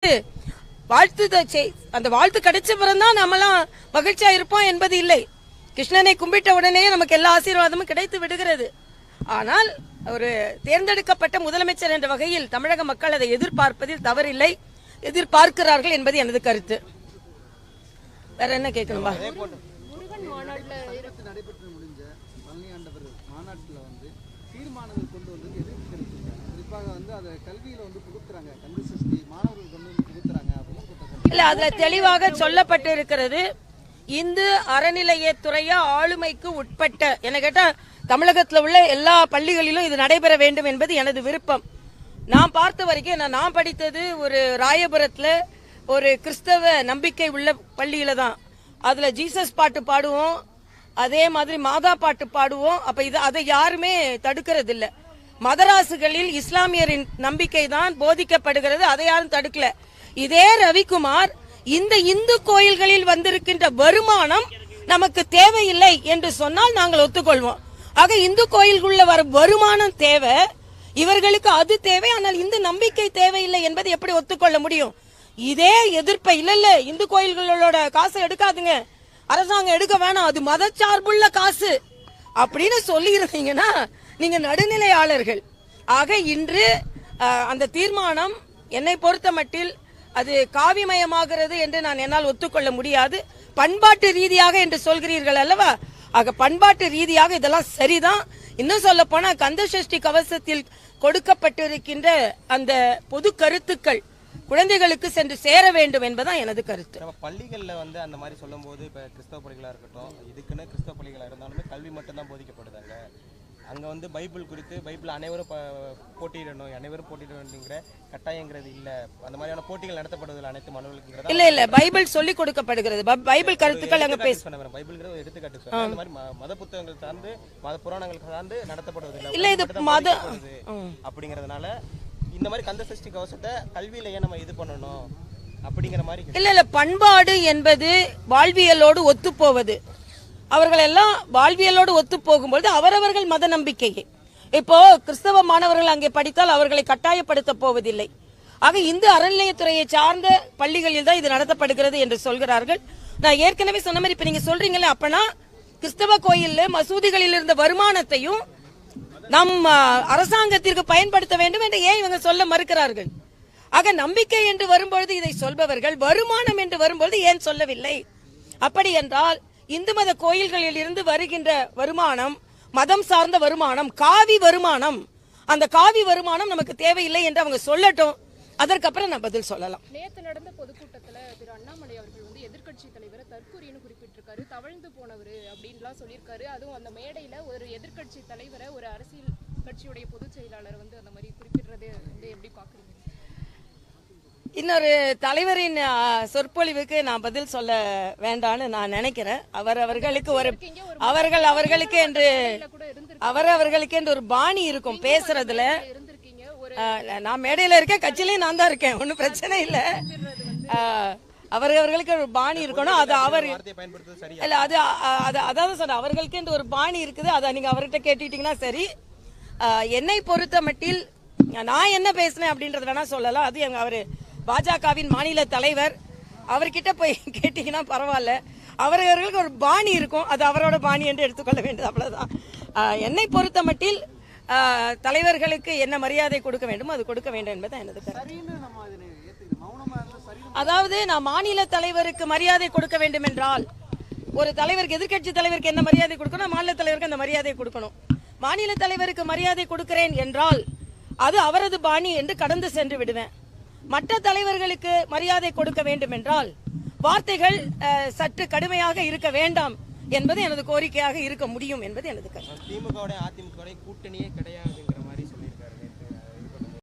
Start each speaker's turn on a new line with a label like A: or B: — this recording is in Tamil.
A: வாழ்த்து அந்த வாழ்த்து கிடைச்ச பிறந்தான் நம்மளாம் மகிழ்ச்சியா இருப்போம் என்பது இல்லை. கிருஷ்ணனை கும்பிட்ட உடனே நமக்கு எல்லா ஆசீர்வாதமும் கிடைத்து விடுகிறது. ஆனால் ஒரு தேர்ந்தெடுக்கப்பட்ட முதலமைச்சர் என்ற வகையில் தமிழக மக்கள் அதை எதிர்பார்ப்பதில் தவறில்லை, எதிர்பார்க்கிறார்கள் என்பது எனது கருத்து. வேற என்ன கேட்கணும்பா?
B: நடைபெற்று முடிஞ்ச பழனியாண்டவர் மாநாட்டில் தீர்மானங்கள் கொண்டு வந்து எதிர்ப்பு தெரிவிச்சிருக்காங்க. குறிப்பாக அதை கல்வியில புகுத்துறாங்க, கந்த சஷ்டி மாணவர்கள் கொண்டு வந்து புகுத்துறாங்க அப்படின்னு
A: இல்ல, அதுல தெளிவாக சொல்லப்பட்டு இருக்கிறது. இந்து அறநிலையத்துறைய ஆளுமைக்கு உட்பட்ட என்ன கேட்டா தமிழகத்தில் உள்ள எல்லா பள்ளிகளிலும் இது நடைபெற வேண்டும் என்பது எனது விருப்பம். நான் பார்த்த வரைக்கும் நான் படித்தது ஒரு ராயபுரத்துல ஒரு கிறிஸ்தவ நம்பிக்கை உள்ள பள்ளியில தான். அதுல ஜீசஸ் பாட்டு பாடுவோம், அதே மாதிரி மாதா பாட்டு பாடுவோம். அப்ப அதை யாருமே தடுக்கிறது இல்ல. மதராசுகளில் இஸ்லாமியரின் நம்பிக்கை தான் போதிக்கப்படுகிறது, அதை யாரும் தடுக்கல. இதே ரவிக்குமார் இந்த இந்து கோயில்களில் வந்திருக்கின்ற வருமானம் நமக்கு தேவையில்லை என்று சொன்னால் நாங்கள் ஒத்துக்கொள்வோம். ஆக இந்து கோயில்குள்ள வர வருமானம் தேவை, இவர்களுக்கு அது தேவை, ஆனால் இந்து நம்பிக்கை தேவையில்லை என்பதை எப்படி ஒத்துக்கொள்ள முடியும்? இதே எதிர்ப்பை இல்ல இந்து கோயில்களோட காசை எடுக்காதுங்க, அரசாங்கம் எடுக்க வேணாம், அது மதச்சார்புள்ள காசு அப்படின்னு சொல்லி இருந்தீங்கன்னா நீங்க நடுநிலையாளர்கள். ஆக இன்று அந்த தீர்மானம் என்னை பொறுத்த மட்டில் அது காவிமயமாகிறது என்று நான் என்னால் ஒத்துக்கொள்ள முடியாது. பண்பாட்டு ரீதியாக என்று சொல்கிறீர்கள் அல்லவா? ஆக பண்பாட்டு ரீதியாக இதெல்லாம் சரிதான். இன்னும் சொல்ல போனா கந்த சஷ்டி கவசத்தில் கொடுக்கப்பட்டிருக்கின்ற அந்த பொது கருத்துக்கள் குழந்தைகளுக்கு சென்று சேர வேண்டும் என்பதான் எனது கருத்து.
C: பள்ளிகள்ல அந்த மாதிரி சொல்லும் போது இப்ப கிறிஸ்தவ பள்ளிகளா இருக்கட்டும், இதுக்குன்னு கிறிஸ்தவ பள்ளிகளா இருந்தாலுமே கல்வி மட்டும் தான் போதிக்கப்படுதாங்க. அங்க பைபிள் குறித்து பைபிள் அனைவரும் போட்டியிடணும், அனைவரும் போட்டியிடணுங்கிற கட்டாயங்கிறது இல்ல. அந்த மாதிரியான போட்டிகள் நடத்தப்படுவதில் அனைத்து மாணவர்களுக்கு
A: இல்ல பைபிள் சொல்லி கொடுக்கப்படுகிறது. பைபிள் கருத்துக்கள் அங்க பேசுறேன்.
C: பைபிள்ங்கிற ஒரு எடுத்துக்காட்டு அந்த மாதிரி மத புத்தகங்கள் சார்ந்து மத புராணங்கள் சார்ந்து நடத்தப்படுவதில்லை.
A: இல்ல இது மத
C: அப்படிங்கறதுனால இந்த மாதிரி கந்த சஷ்டி கவசத்தை கல்வியில ஏன் நம்ம இது பண்ணணும் அப்படிங்கிற மாதிரி
A: இல்ல பண்பாடு என்பது வாழ்வியலோடு ஒத்து போவது. அவர்கள் எல்லாம் வாழ்வியலோடு ஒத்து போகும்போது அவரவர்கள் மத நம்பிக்கையை, இப்போ கிறிஸ்தவ மாணவர்கள் அங்கே படித்தால் அவர்களை கட்டாயப்படுத்த போவதில்லை. ஆக இந்து அறநிலையத்துறையை சார்ந்த பள்ளிகளில் தான் இது நடத்தப்படுகிறது என்று சொல்கிறார்கள். நான் ஏற்கனவே சொன்ன மாதிரி இப்ப நீங்க சொல்றீங்களே, அப்பனா கிறிஸ்தவ கோயில் மசூதிகளில் இருந்த வருமானத்தையும் நம் அரசாங்கத்திற்கு பயன்படுத்த வேண்டும் என்று ஏன் இவங்க சொல்ல மறுக்கிறார்கள்? ஆக நம்பிக்கை என்று வரும்பொழுது இதை சொல்பவர்கள் வருமானம் என்று வரும்பொழுது ஏன் சொல்லவில்லை? அப்படி என்றால் இந்து மத கோயில்களில் இருந்து வருகின்ற வருமானம் மதம் சார்ந்த வருமானம், காவி வருமானம், அந்த காவி வருமானம் நமக்கு தேவையில்லை என்று அவங்க சொல்லட்டும், அதற்கப்புறம் நான் பதில் சொல்லலாம்.
D: நேற்று நடந்த பொதுக்கூட்டத்துல திரு அண்ணாமலை அவர்கள் எதிர்க்கட்சி தலைவரை தற்கொலைன்னு குறிப்பிட்டிருக்காரு, தவழ்ந்து போனவர் அப்படின்லாம் சொல்லியிருக்காரு. அதுவும் அந்த மேடையில ஒரு எதிர்க்கட்சி தலைவரை ஒரு அரசியல் கட்சியுடைய பொதுச் செயலாளர் அந்த மாதிரி குறிப்பிடுறது எப்படி பாக்குறீங்க?
A: இன்னொரு தலைவரின் சொற்பொழிவுக்கு நான் பதில் சொல்ல வேண்டான்னு நான் நினைக்கிறேன். அவர்களுக்கு என்று ஒரு பாணி இருக்கும் பேசுறதுல. நான் மேடையில இருக்கேன், கட்சியிலையும் நான் தான் இருக்கேன், ஒன்னும் பிரச்சனை இல்ல. அவர்களுக்கு ஒரு பாணி இருக்கணும், அது அவர் இல்ல, அதாவது சொன்ன அவர்களுக்கு என்று ஒரு பாணி இருக்குது, அதை நீங்க அவர்கிட்ட கேட்டுட்டீங்கன்னா சரி. என்னை பொறுத்த மட்டில் நான் என்ன பேசினேன் அப்படின்றது வேணா சொல்லலாம். அது அவரு பாஜகவின் மாநில தலைவர், அவர்கிட்ட போய் கேட்டீங்கன்னா பரவாயில்ல. அவர்களுக்கு ஒரு பாணி இருக்கும், அது அவரோட பாணி என்று எடுத்துக்கொள்ள வேண்டியது, அவ்வளவுதான். என்னை பொறுத்த மட்டில் தலைவர்களுக்கு என்ன மரியாதை கொடுக்க வேண்டுமோ அது கொடுக்க வேண்டும் என்பது எனது கருத்து. அதாவது நான் மாநில தலைவருக்கு மரியாதை கொடுக்க வேண்டும் என்றால், ஒரு தலைவருக்கு எதிர்க்கட்சி தலைவருக்கு என்ன மரியாதை கொடுக்கணும், மாநில தலைவருக்கு அந்த மரியாதை கொடுக்கணும். மாநில தலைவருக்கு மரியாதை கொடுக்கிறேன் என்றால் அது அவரது பாணி என்று கடந்து சென்று விடுவேன். மற்ற தலைவர்களுக்கு மரியாதை கொடுக்க வேண்டும் என்றால் வார்த்தைகள் சற்று கடுமையாக இருக்க வேண்டாம் என்பது எனது கோரிக்கையாக இருக்க முடியும் என்பது எனது கருத்து.
C: திமுக அதிமுக கூட்டணியே கிடையாதுங்கிற